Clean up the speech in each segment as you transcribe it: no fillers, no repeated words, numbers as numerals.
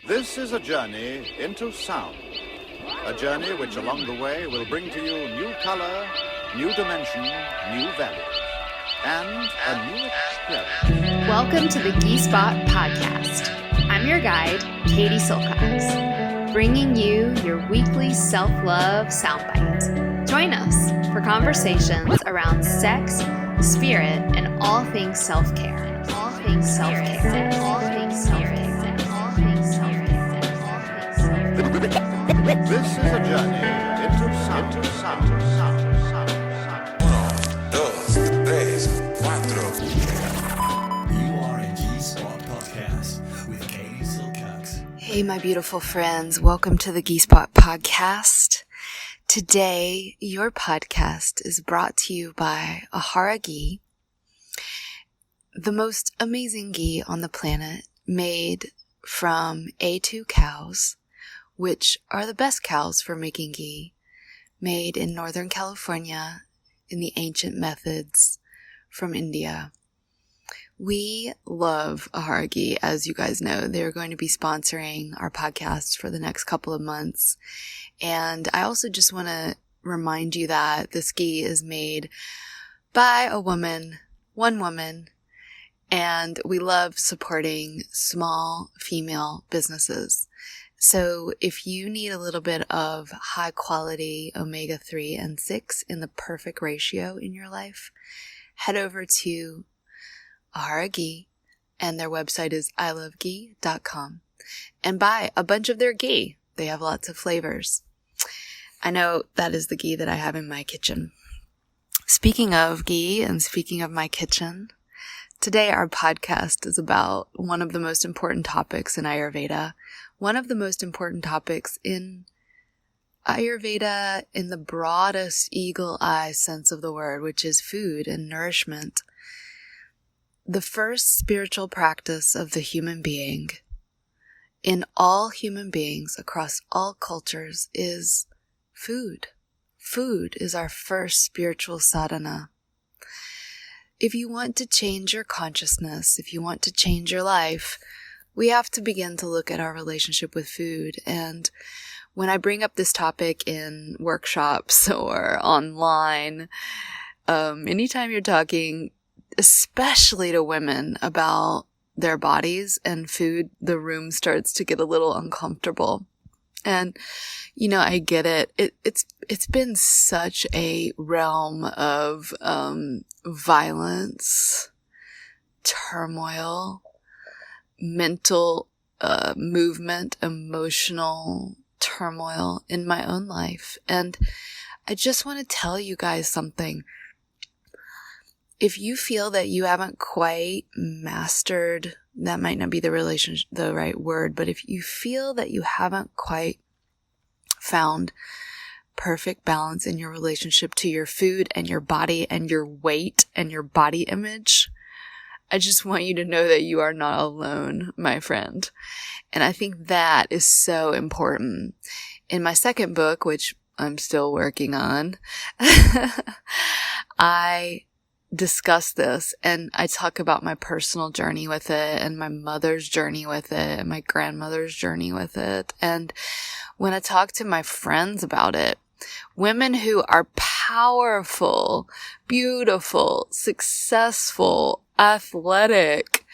This is a journey into sound. A journey which along the way will bring to you new color, new dimension, new values, and a new experience. Welcome to the Ghee Spot Podcast. I'm your guide, Katie Silcox, bringing you your weekly self-love soundbite. Join us for conversations around sex, spirit, and all things self-care. All things self-care. All things self-care. This is a journey into sound. Uno, dos, tres, cuatro. You are a Ghee Spot Podcast with Katie Silcox. Hey, my beautiful friends. Welcome to the Ghee Spot Podcast. Today, your podcast is brought to you by Amaury ghee, the most amazing ghee on the planet, made from A2 cows, which are the best cows for making ghee, made in Northern California in the ancient methods from India. We love Amaury ghee, as you guys know. They're going to be sponsoring our podcast for the next couple of months. And I also just want to remind you that this ghee is made by one woman, and we love supporting small female businesses. So if you need a little bit of high quality omega-3 and 6 in the perfect ratio in your life, head over to Amaury ghee, and their website is iloveghee.com, and buy a bunch of their ghee. They have lots of flavors. I know that is the ghee that I have in my kitchen. Speaking of ghee and speaking of my kitchen, today our podcast is about one of the most important topics in Ayurveda, one of the most important topics in Ayurveda in the broadest eagle eye sense of the word, which is food and nourishment. The first spiritual practice of the human being in all human beings across all cultures is food. Food is our first spiritual sadhana. If you want to change your consciousness, if you want to change your life, we have to begin to look at our relationship with food. And when I bring up this topic in workshops or online, anytime you're talking, especially to women, about their bodies and food, the room starts to get a little uncomfortable. And, you know, I get it. It's been such a realm of violence, turmoil, mental movement, emotional turmoil in my own life. And I just want to tell you guys something. If you feel that you haven't quite mastered, that might not be the right word, but if you feel that you haven't quite found perfect balance in your relationship to your food and your body and your weight and your body image, I just want you to know that you are not alone, my friend. And I think that is so important. In my second book, which I'm still working on, I discuss this, and I talk about my personal journey with it, and my mother's journey with it, and my grandmother's journey with it. And when I talk to my friends about it, women who are powerful, beautiful, successful, athletic,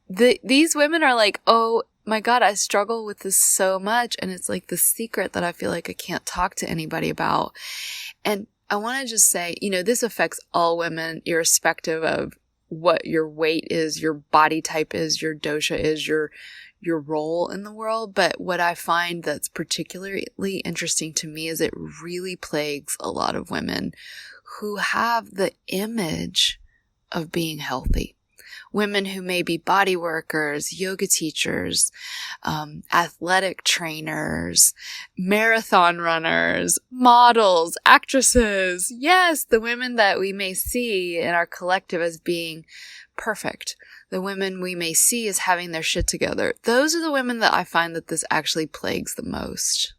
these women are like, oh my God, I struggle with this so much. And it's like the secret that I feel like I can't talk to anybody about. And I want to just say, you know, this affects all women, irrespective of what your weight is, your body type is, your dosha is, your role in the world. But what I find that's particularly interesting to me is it really plagues a lot of women who have the image of being healthy. Women who may be body workers, yoga teachers, athletic trainers, marathon runners, models, actresses. Yes, the women that we may see in our collective as being perfect. The women we may see as having their shit together. Those are the women that I find that this actually plagues the most.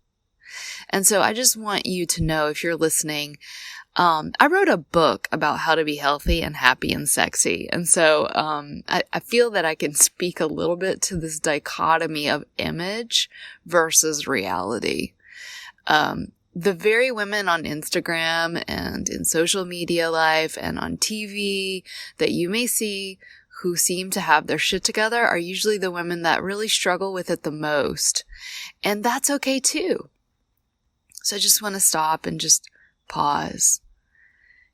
And so I just want you to know, if you're listening, I wrote a book about how to be healthy and happy and sexy. And so I feel that I can speak a little bit to this dichotomy of image versus reality. The very women on Instagram and in social media life and on TV that you may see who seem to have their shit together are usually the women that really struggle with it the most. And that's okay too. So I just want to stop and just pause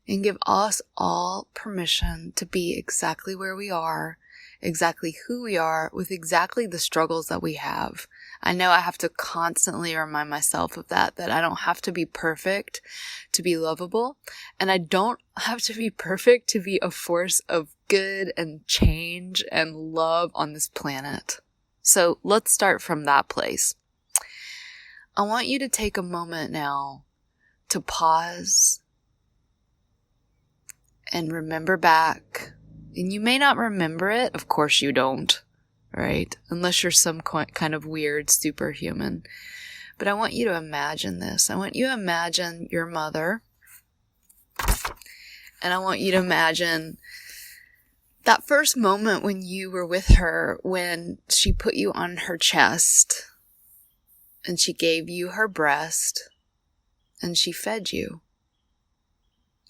and give us all permission to be exactly where we are, exactly who we are, with exactly the struggles that we have. I know I have to constantly remind myself of that I don't have to be perfect to be lovable, and I don't have to be perfect to be a force of good and change and love on this planet. So let's start from that place. I want you to take a moment now to pause and remember back. And you may not remember it. Of course you don't, right? Unless you're some kind of weird superhuman. But I want you to imagine this. I want you to imagine your mother. And I want you to imagine that first moment when you were with her, when she put you on her chest and she gave you her breast and she fed you.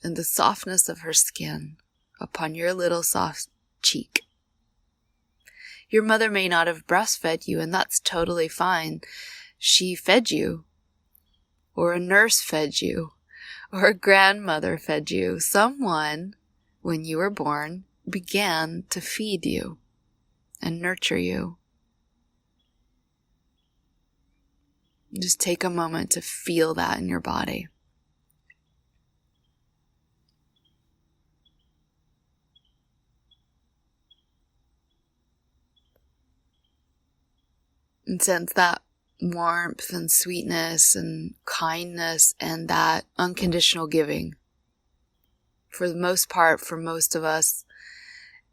And the softness of her skin upon your little soft cheek. Your mother may not have breastfed you, and that's totally fine. She fed you, or a nurse fed you, or a grandmother fed you. Someone, when you were born, began to feed you and nurture you. Just take a moment to feel that in your body. And sense that warmth and sweetness and kindness and that unconditional giving. For the most part, for most of us,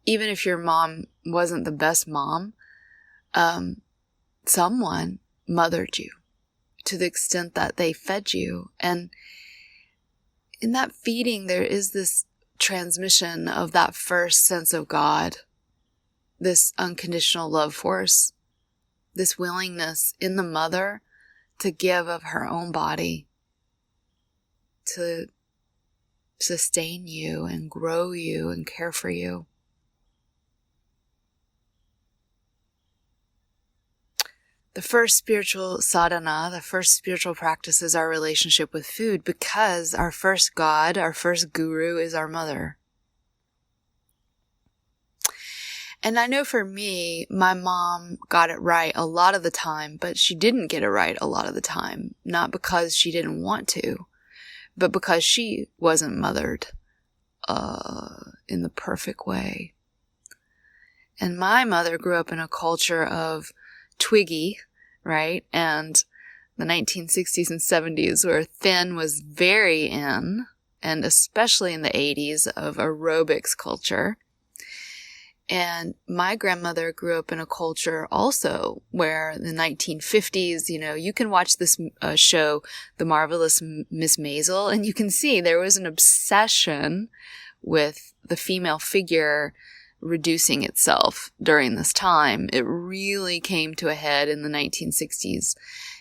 even if your mom wasn't the best mom, someone mothered you to the extent that they fed you. And in that feeding, there is this transmission of that first sense of God, this unconditional love force. This willingness in the mother to give of her own body, to sustain you and grow you and care for you. The first spiritual sadhana, the first spiritual practice is our relationship with food, because our first God, our first guru is our mother. And I know for me, my mom got it right a lot of the time, but she didn't get it right a lot of the time. Not because she didn't want to, but because she wasn't mothered in the perfect way. And my mother grew up in a culture of Twiggy, right? And the 1960s and 70s, where thin was very in, and especially in the 80s of aerobics culture. And my grandmother grew up in a culture also where in the 1950s, you can watch this show, The Marvelous Miss Maisel, and you can see there was an obsession with the female figure reducing itself during this time. It really came to a head in the 1960s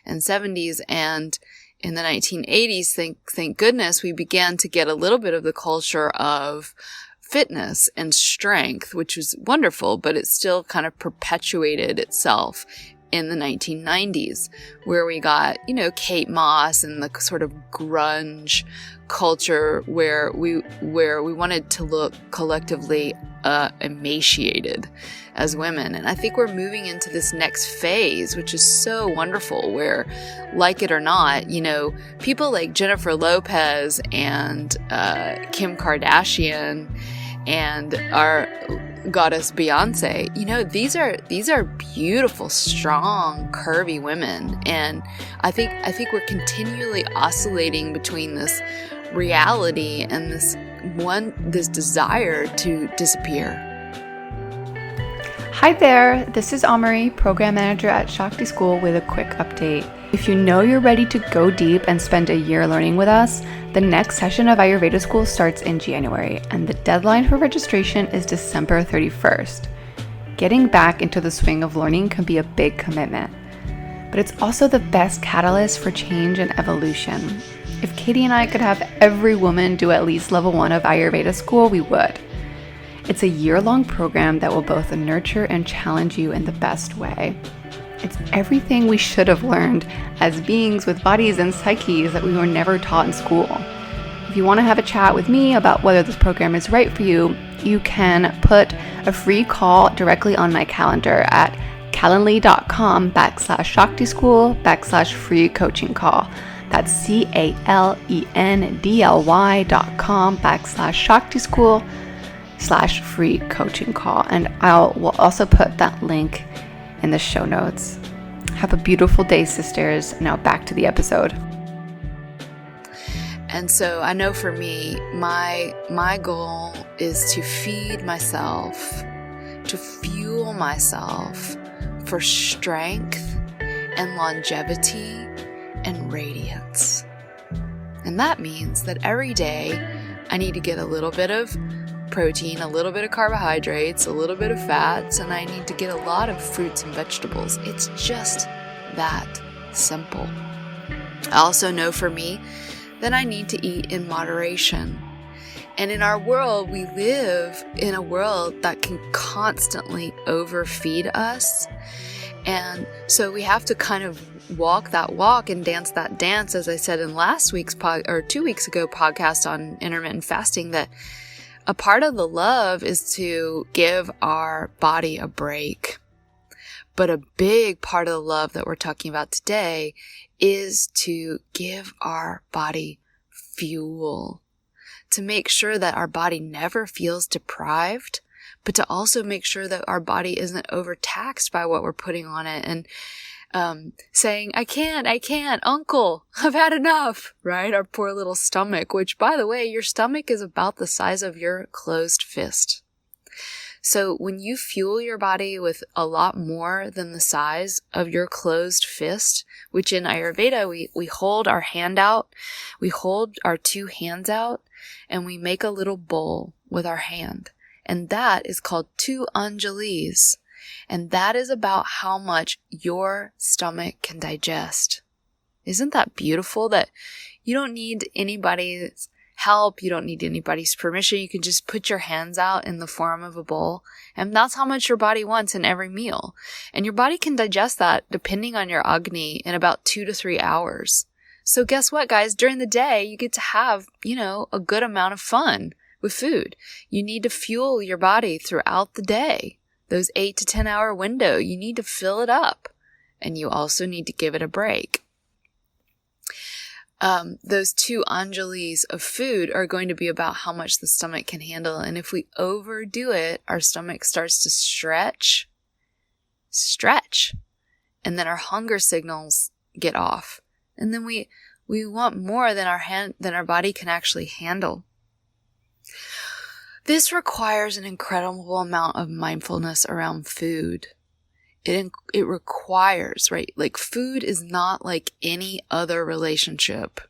and 70s, and in the 1980s, thank goodness, we began to get a little bit of the culture of fitness and strength, which was wonderful, but it still kind of perpetuated itself in the 1990s, where we got, Kate Moss and the sort of grunge culture where we wanted to look collectively emaciated as women. And I think we're moving into this next phase, which is so wonderful, where, like it or not, people like Jennifer Lopez and Kim Kardashian and our goddess Beyonce, these are beautiful, strong, curvy women. And I think we're continually oscillating between this reality and this desire to disappear. Hi there, this is Amaury, Program Manager at Shakti School, with a quick update. If you know you're ready to go deep and spend a year learning with us, the next session of Ayurveda School starts in January, and the deadline for registration is December 31st. Getting back into the swing of learning can be a big commitment, but it's also the best catalyst for change and evolution. If Katie and I could have every woman do at least level 1 of Ayurveda School, we would. It's a year-long program that will both nurture and challenge you in the best way. It's everything we should have learned as beings with bodies and psyches that we were never taught in school. If you want to have a chat with me about whether this program is right for you, you can put a free call directly on my calendar at calendly.com/Shakti School /free coaching call. That's CALENDLY.com/Shakti School /free coaching call. And will also put that link in the show notes. Have a beautiful day, sisters. Now back to the episode. And so I know for me, my goal is to feed myself, to fuel myself for strength and longevity and radiance. And that means that every day I need to get a little bit of protein, a little bit of carbohydrates, a little bit of fats, and I need to get a lot of fruits and vegetables. It's just that simple. I also know for me that I need to eat in moderation. And in our world, we live in a world that can constantly overfeed us. And so we have to kind of walk that walk and dance that dance, as I said in last week's 2 weeks ago podcast on intermittent fasting, that a part of the love is to give our body a break. But a big part of the love that we're talking about today is to give our body fuel, to make sure that our body never feels deprived, but to also make sure that our body isn't overtaxed by what we're putting on it and saying, I can't, uncle, I've had enough, right? Our poor little stomach, which, by the way, your stomach is about the size of your closed fist. So when you fuel your body with a lot more than the size of your closed fist, which in Ayurveda, we hold our hand out, we hold our two hands out, and we make a little bowl with our hand. And that is called 2 Anjalis. And that is about how much your stomach can digest. Isn't that beautiful that you don't need anybody's help? You don't need anybody's permission. You can just put your hands out in the form of a bowl. And that's how much your body wants in every meal. And your body can digest that, depending on your Agni, in about 2 to 3 hours. So guess what, guys? During the day, you get to have, a good amount of fun with food. You need to fuel your body throughout the day. Those 8 to 10 hour window, you need to fill it up, and you also need to give it a break. Those 2 Anjalis of food are going to be about how much the stomach can handle. And if we overdo it, our stomach starts to stretch, and then our hunger signals get off. And then we want more than our body can actually handle. This requires an incredible amount of mindfulness around food. It requires, right? Like, food is not like any other relationship.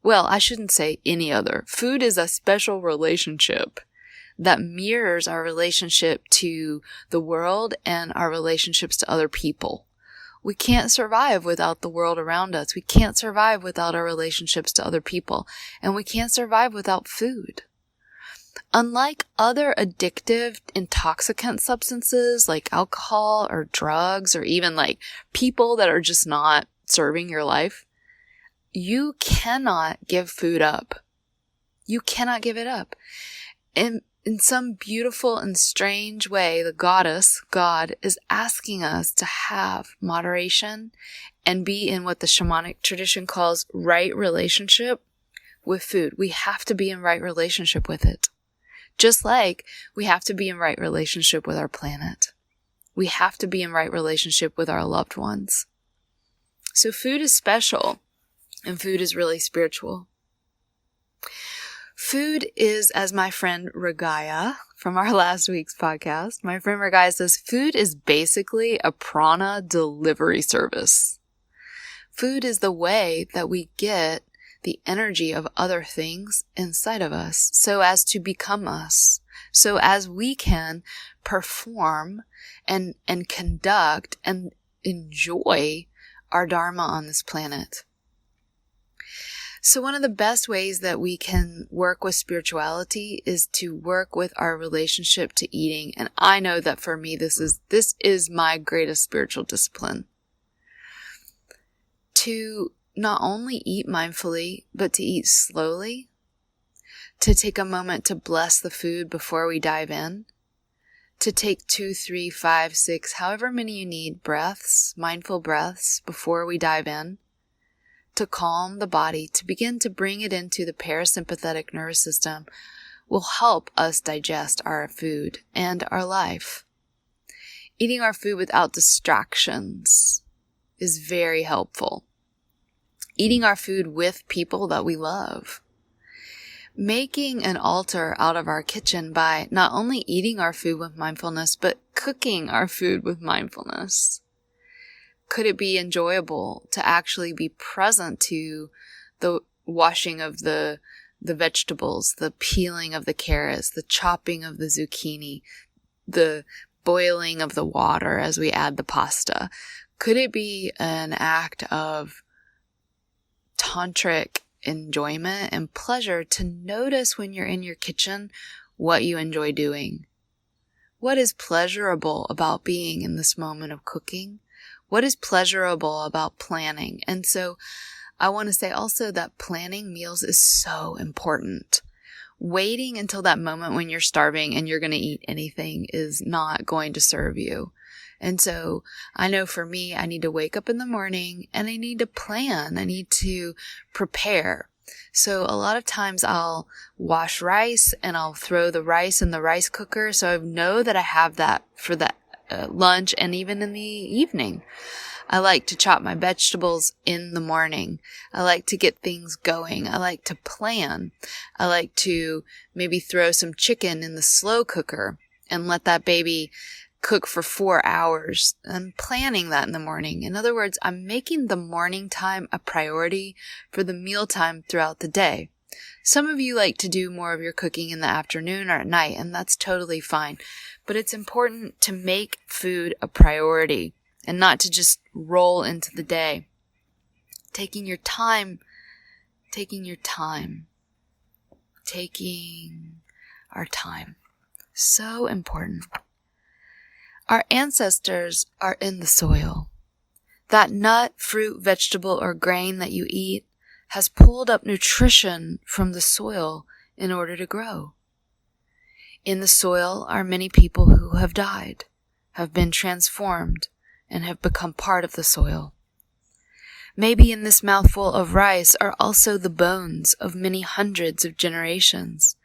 Well, I shouldn't say any other. Food is a special relationship that mirrors our relationship to the world and our relationships to other people. We can't survive without the world around us. We can't survive without our relationships to other people. And we can't survive without food. Unlike other addictive, intoxicant substances like alcohol or drugs, or even like people that are just not serving your life, you cannot give food up. You cannot give it up. In some beautiful and strange way, the goddess, God, is asking us to have moderation and be in what the shamanic tradition calls right relationship with food. We have to be in right relationship with it. Just like we have to be in right relationship with our planet. We have to be in right relationship with our loved ones. So food is special, and food is really spiritual. Food is, as my friend Regaya from our last week's podcast, my friend Regaya says, food is basically a prana delivery service. Food is the way that we get the energy of other things inside of us so as to become us, so as we can perform and conduct and enjoy our dharma on this planet. So one of the best ways that we can work with spirituality is to work with our relationship to eating. And I know that for me, this is my greatest spiritual discipline. To not only eat mindfully, but to eat slowly, to take a moment to bless the food before we dive in, to take 2, 3, 5, 6, however many you need breaths, mindful breaths before we dive in, to calm the body, to begin to bring it into the parasympathetic nervous system will help us digest our food and our life. Eating our food without distractions is very helpful. Eating our food with people that we love. Making an altar out of our kitchen by not only eating our food with mindfulness, but cooking our food with mindfulness. Could it be enjoyable to actually be present to the washing of the vegetables, the peeling of the carrots, the chopping of the zucchini, the boiling of the water as we add the pasta? Could it be an act of tantric enjoyment and pleasure to notice when you're in your kitchen what you enjoy doing? What is pleasurable about being in this moment of cooking? What is pleasurable about planning? And so I want to say also that planning meals is so important. Waiting until that moment when you're starving and you're going to eat anything is not going to serve you. And so I know for me, I need to wake up in the morning and I need to plan. I need to prepare. So a lot of times I'll wash rice and I'll throw the rice in the rice cooker. So I know that I have that for that lunch and even in the evening. I like to chop my vegetables in the morning. I like to get things going. I like to plan. I like to maybe throw some chicken in the slow cooker and let that baby cook for 4 hours. I'm planning that in the morning. In other words, I'm making the morning time a priority for the meal time throughout the day. Some of you like to do more of your cooking in the afternoon or at night, and that's totally fine. But it's important to make food a priority and not to just roll into the day. Taking our time. So important. Our ancestors are in the soil. That nut, fruit, vegetable, or grain that you eat has pulled up nutrition from the soil in order to grow. In the soil are many people who have died, have been transformed, and have become part of the soil. Maybe in this mouthful of rice are also the bones of many hundreds of generations,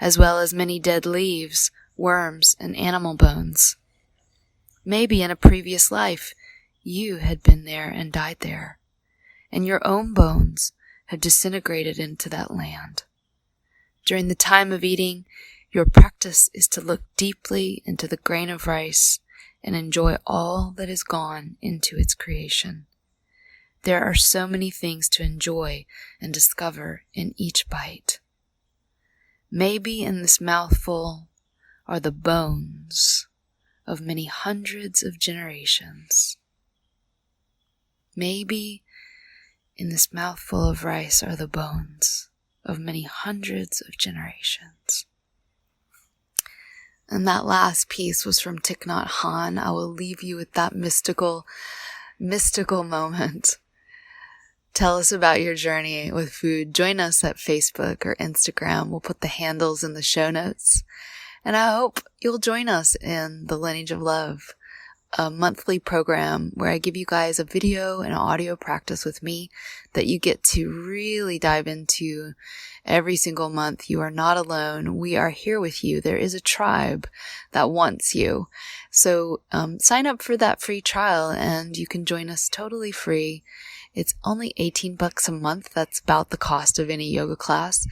as well as many dead leaves, worms, and animal bones. Maybe in a previous life, you had been there and died there, and your own bones have disintegrated into that land. During the time of eating, your practice is to look deeply into the grain of rice and enjoy all that has gone into its creation. There are so many things to enjoy and discover in each bite. Maybe in this mouthful are the bones of many hundreds of generations. Maybe in this mouthful of rice are the bones of many hundreds of generations. And that last piece was from Thich Nhat Hanh. I will leave you with that mystical moment. Tell us about your journey with food. Join us at Facebook or Instagram. We'll put the handles in the show notes. And I hope you'll join us in the Lineage of Love, a monthly program where I give you guys a video and audio practice with me that you get to really dive into every single month. You are not alone. We are here with you. There is a tribe that wants you. So sign up for that free trial and you can join us totally free. It's only $18 a month. That's about the cost of any yoga class.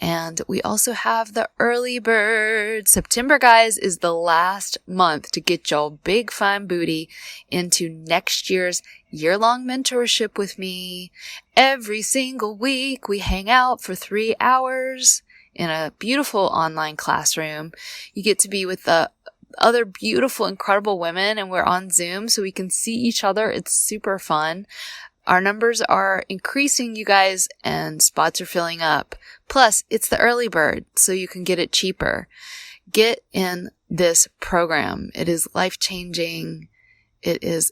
And we also have the early bird. September, guys, is the last month to get y'all big fine booty into next year's year-long mentorship with me. Every single week, we hang out for 3 hours in a beautiful online classroom. You get to be with the other beautiful, incredible women, and we're on Zoom so we can see each other. It's super fun. Our numbers are increasing, you guys, and spots are filling up. Plus, it's the early bird, so you can get it cheaper. Get in this program. It is life-changing. It is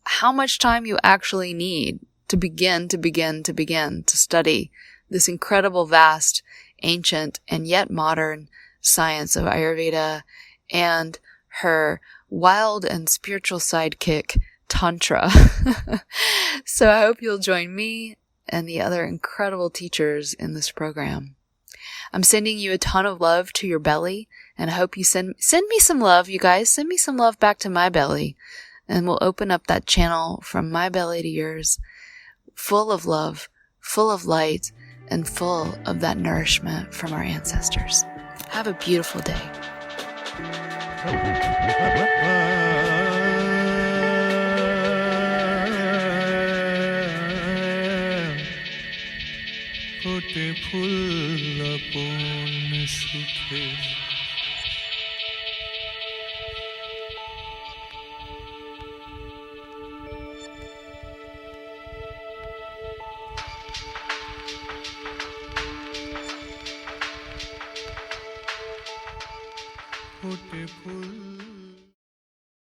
how much time you actually need to begin to study this incredible, vast, ancient, and yet modern science of Ayurveda and her wild and spiritual sidekick, Tantra. So I hope you'll join me and the other incredible teachers in this program. I'm sending you a ton of love to your belly, and I hope you send me some love, you guys. Send me some love back to my belly, and we'll open up that channel from my belly to yours, full of love, full of light, and full of that nourishment from our ancestors. Have a beautiful day. फूटे फूल अपन सुखे फूटे फूल